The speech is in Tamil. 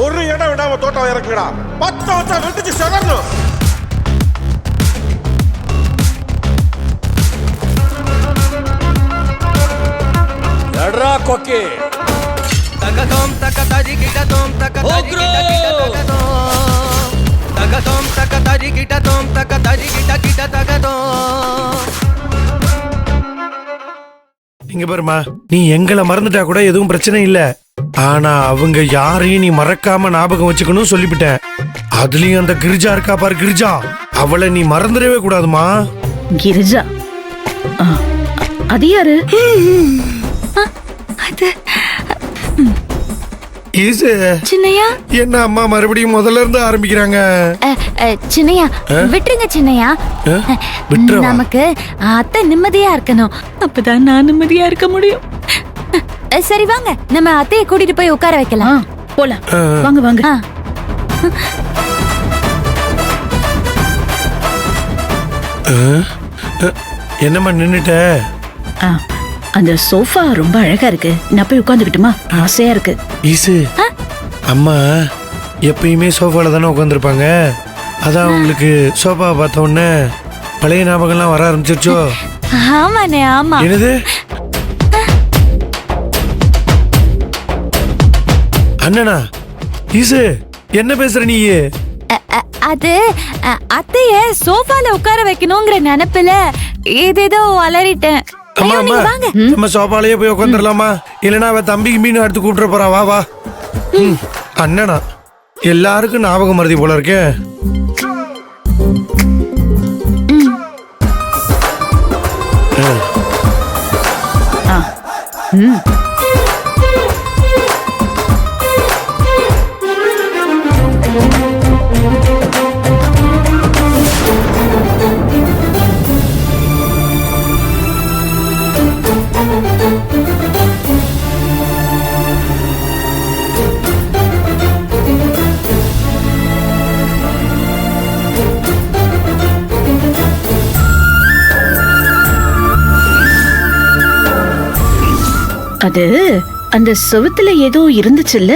ஒரு இடம் விடாம தோட்டம் இறக்குடா. 10 வருஷம் வெட்டிச்சு செதறணும். எட்ரா கொக்கி. தகதோம் தகதரி கிடதோம் தகதரி கிடதோம் தகதோம் தகதரி கிடதோம் தகதரி கிட தகதோம். இங்க பாருமா, நீ எங்களை மறந்துட்டா கூட எதுவும் பிரச்சனை இல்ல. ஆனா அவங்க யாரையும் நீ மறக்காம ஞாபகம் வச்சுக்கணும் சொல்லிவிட்டேன். அதுலயும் அந்த கிரிஜா இருக்கா பாரு, கிரிஜா, அவளை நீ மறந்துடவே கூடாதுமா. கிரிஜா? அது யாரு? அது ஈசு சின்னையா. என்ன அம்மா மறுபடியும் முதல்ல இருந்து ஆரம்பிக்கிறாங்க? சின்னையா விட்டுருங்க சின்னையா. விட்டுறவா? நமக்கு அத்தை நிம்மதியா இருக்கணும், அப்பதான் நான் நிம்மதியா இருக்க முடியும். சரி வாங்க, நம்ம அத்தையை கூட்டிட்டு போய் உட்கார வைக்கலாம். போலாம், வாங்க வாங்க. என்னம்மா நின்னுட்ட? அந்த சோஃபா ரொம்ப அழகா இருக்கு, நான் போய் உட்காந்துக்கிட்டுமா? ஆசையா இருக்கு. ஈசு, அம்மா எப்பயுமே சோஃபால தானே உட்காந்துருப்பாங்க. அதான் உங்களுக்கு சோஃபா பார்த்த உடனே பழைய ஞாபகம்லாம் வர ஆரம்பிச்சிருச்சோ? ஆமாண்ணே, ஆமா. என்னது அண்ணனா? ஈசு என்ன பேசுற நீ? அது அத்தைய சோஃபால உட்கார வைக்கணுங்கிற நினைப்புல ஏதேதோ அலறிட்டேன். அம்மா அம்மா, நம்ம சோஃபாலேயே போய் உட்காந்துடலாமா? இல்லைன்னா அவ தம்பிக்கு மீன் எடுத்து கூப்பிட்டு போறா. வா வா. அண்ணனா எல்லாருக்கும் ஞாபகம் மறதி போல இருக்கே. அது அந்த செவுத்துல ஏதோ இருந்துச்சுல்ல?